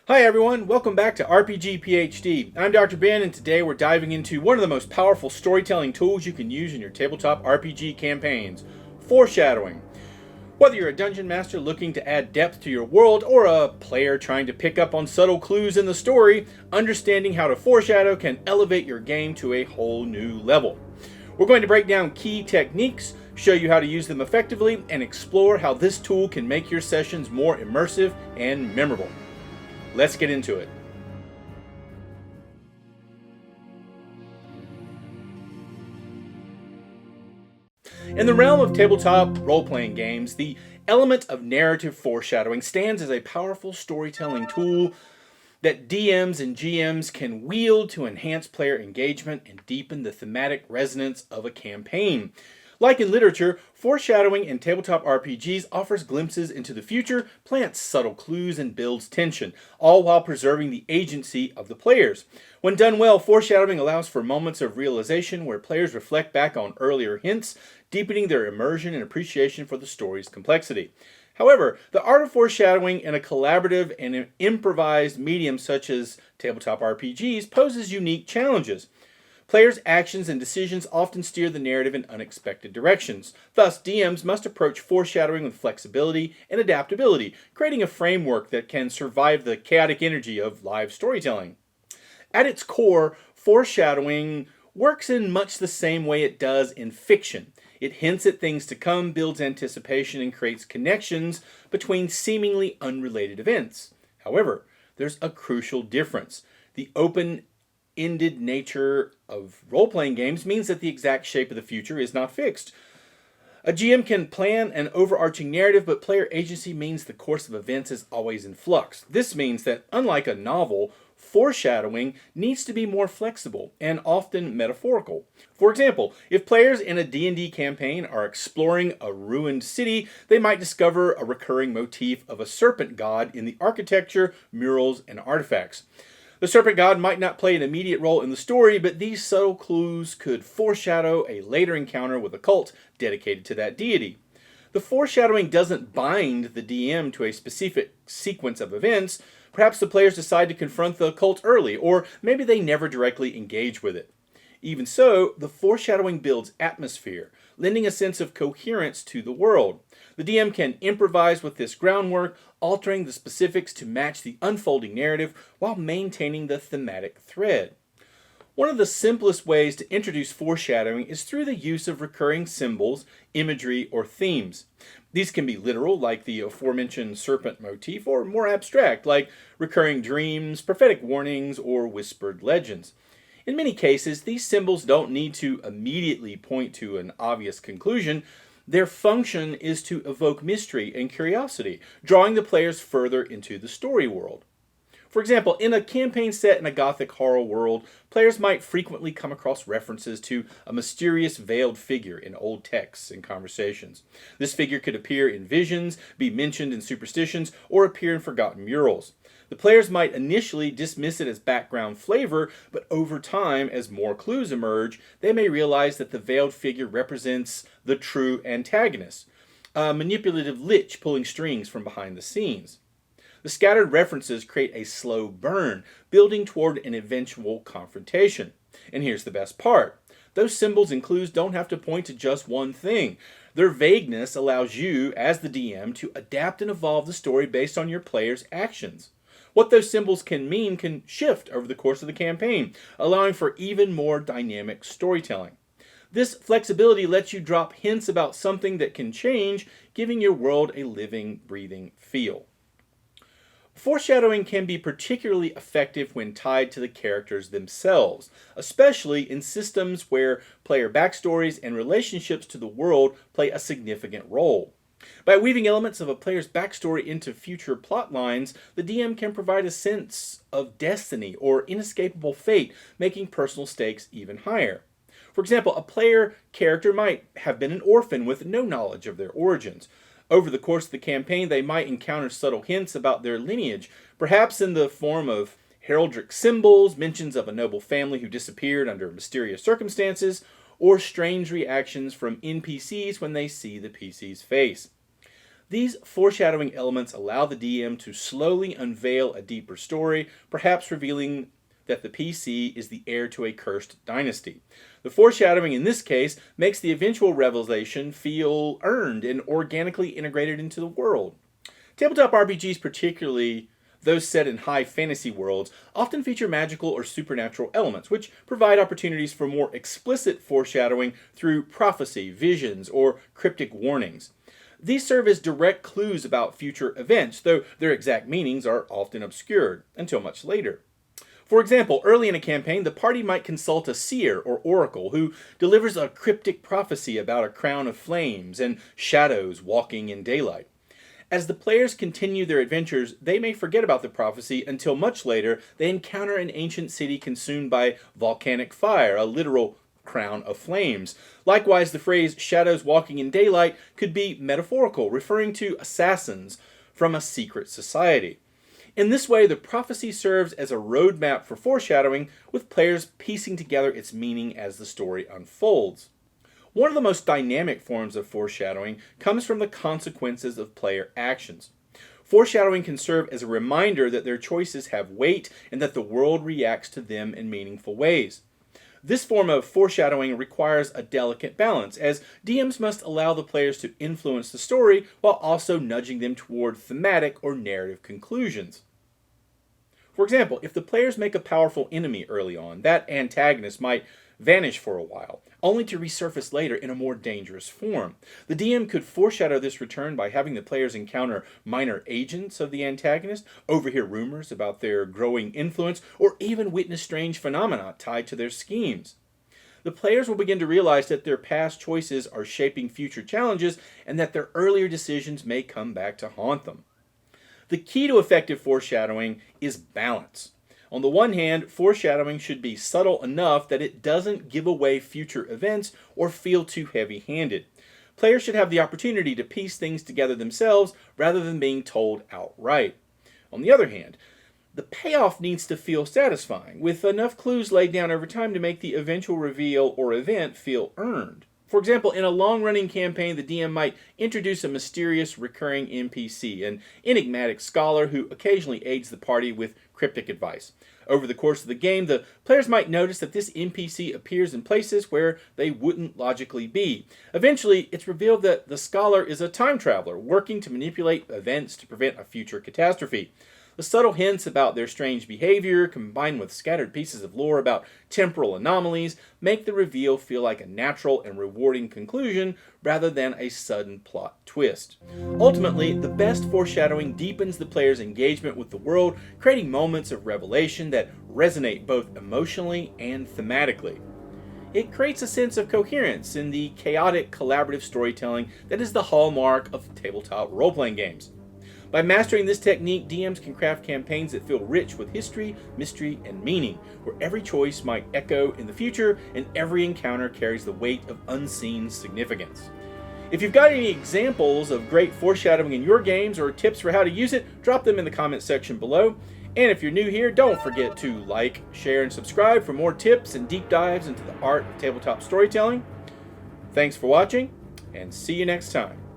Hi everyone, welcome back to RPG PhD. I'm Dr. Ben, and today we're diving into one of the most powerful storytelling tools you can use in your tabletop RPG campaigns, foreshadowing. Whether you're a dungeon master looking to add depth to your world or a player trying to pick up on subtle clues in the story, understanding how to foreshadow can elevate your game to a whole new level. We're going to break down key techniques, show you how to use them effectively, and explore how this tool can make your sessions more immersive and memorable. Let's get into it. In the realm of tabletop role-playing games, the element of narrative foreshadowing stands as a powerful storytelling tool that DMs and GMs can wield to enhance player engagement and deepen the thematic resonance of a campaign. Like in literature, foreshadowing in tabletop RPGs offers glimpses into the future, plants subtle clues, and builds tension, all while preserving the agency of the players. When done well, foreshadowing allows for moments of realization where players reflect back on earlier hints, deepening their immersion and appreciation for the story's complexity. However, the art of foreshadowing in a collaborative and improvised medium such as tabletop RPGs poses unique challenges. Players' actions and decisions often steer the narrative in unexpected directions. Thus, DMs must approach foreshadowing with flexibility and adaptability, creating a framework that can survive the chaotic energy of live storytelling. At its core, foreshadowing works in much the same way it does in fiction. It hints at things to come, builds anticipation, and creates connections between seemingly unrelated events. However, there's a crucial difference. The open-ended nature of role-playing games means that the exact shape of the future is not fixed. A GM can plan an overarching narrative, but player agency means the course of events is always in flux. This means that, unlike a novel, foreshadowing needs to be more flexible and often metaphorical. For example, if players in a D&D campaign are exploring a ruined city, they might discover a recurring motif of a serpent god in the architecture, murals, and artifacts. The serpent god might not play an immediate role in the story, but these subtle clues could foreshadow a later encounter with a cult dedicated to that deity. The foreshadowing doesn't bind the DM to a specific sequence of events. Perhaps the players decide to confront the cult early, or maybe they never directly engage with it. Even so, the foreshadowing builds atmosphere, lending a sense of coherence to the world. The DM can improvise with this groundwork, altering the specifics to match the unfolding narrative while maintaining the thematic thread. One of the simplest ways to introduce foreshadowing is through the use of recurring symbols, imagery, or themes. These can be literal, like the aforementioned serpent motif, or more abstract, like recurring dreams, prophetic warnings, or whispered legends. In many cases, these symbols don't need to immediately point to an obvious conclusion. Their function is to evoke mystery and curiosity, drawing the players further into the story world. For example, in a campaign set in a gothic horror world, players might frequently come across references to a mysterious veiled figure in old texts and conversations. This figure could appear in visions, be mentioned in superstitions, or appear in forgotten murals. The players might initially dismiss it as background flavor, but over time, as more clues emerge, they may realize that the veiled figure represents the true antagonist, a manipulative lich pulling strings from behind the scenes. The scattered references create a slow burn, building toward an eventual confrontation. And here's the best part. Those symbols and clues don't have to point to just one thing. Their vagueness allows you, as the DM, to adapt and evolve the story based on your players' actions. What those symbols can mean can shift over the course of the campaign, allowing for even more dynamic storytelling. This flexibility lets you drop hints about something that can change, giving your world a living, breathing feel. Foreshadowing can be particularly effective when tied to the characters themselves, especially in systems where player backstories and relationships to the world play a significant role. By weaving elements of a player's backstory into future plot lines, the DM can provide a sense of destiny or inescapable fate, making personal stakes even higher. For example, a player character might have been an orphan with no knowledge of their origins. Over the course of the campaign, they might encounter subtle hints about their lineage, perhaps in the form of heraldic symbols, mentions of a noble family who disappeared under mysterious circumstances, or strange reactions from NPCs when they see the PC's face. These foreshadowing elements allow the DM to slowly unveil a deeper story, perhaps revealing that the PC is the heir to a cursed dynasty. The foreshadowing in this case makes the eventual revelation feel earned and organically integrated into the world. Tabletop RPGs, particularly those set in high fantasy worlds, often feature magical or supernatural elements, which provide opportunities for more explicit foreshadowing through prophecy, visions, or cryptic warnings. These serve as direct clues about future events, though their exact meanings are often obscured until much later. For example, early in a campaign, the party might consult a seer or oracle who delivers a cryptic prophecy about a crown of flames and shadows walking in daylight. As the players continue their adventures, they may forget about the prophecy until much later they encounter an ancient city consumed by volcanic fire, a literal crown of flames. Likewise, the phrase shadows walking in daylight could be metaphorical, referring to assassins from a secret society. In this way, the prophecy serves as a roadmap for foreshadowing, with players piecing together its meaning as the story unfolds. One of the most dynamic forms of foreshadowing comes from the consequences of player actions. Foreshadowing can serve as a reminder that their choices have weight and that the world reacts to them in meaningful ways. This form of foreshadowing requires a delicate balance, as DMs must allow the players to influence the story while also nudging them toward thematic or narrative conclusions. For example, if the players make a powerful enemy early on, that antagonist might vanish for a while, only to resurface later in a more dangerous form. The DM could foreshadow this return by having the players encounter minor agents of the antagonist, overhear rumors about their growing influence, or even witness strange phenomena tied to their schemes. The players will begin to realize that their past choices are shaping future challenges and that their earlier decisions may come back to haunt them. The key to effective foreshadowing is balance. On the one hand, foreshadowing should be subtle enough that it doesn't give away future events or feel too heavy-handed. Players should have the opportunity to piece things together themselves rather than being told outright. On the other hand, the payoff needs to feel satisfying, with enough clues laid down over time to make the eventual reveal or event feel earned. For example, in a long-running campaign, the DM might introduce a mysterious recurring NPC, an enigmatic scholar who occasionally aids the party with cryptic advice. Over the course of the game, the players might notice that this NPC appears in places where they wouldn't logically be. Eventually, it's revealed that the scholar is a time traveler, working to manipulate events to prevent a future catastrophe. The subtle hints about their strange behavior, combined with scattered pieces of lore about temporal anomalies, make the reveal feel like a natural and rewarding conclusion rather than a sudden plot twist. Ultimately, the best foreshadowing deepens the player's engagement with the world, creating moments of revelation that resonate both emotionally and thematically. It creates a sense of coherence in the chaotic collaborative storytelling that is the hallmark of tabletop role-playing games. By mastering this technique, DMs can craft campaigns that feel rich with history, mystery, and meaning, where every choice might echo in the future and every encounter carries the weight of unseen significance. If you've got any examples of great foreshadowing in your games or tips for how to use it, drop them in the comments section below. And if you're new here, don't forget to like, share, and subscribe for more tips and deep dives into the art of tabletop storytelling. Thanks for watching, and see you next time.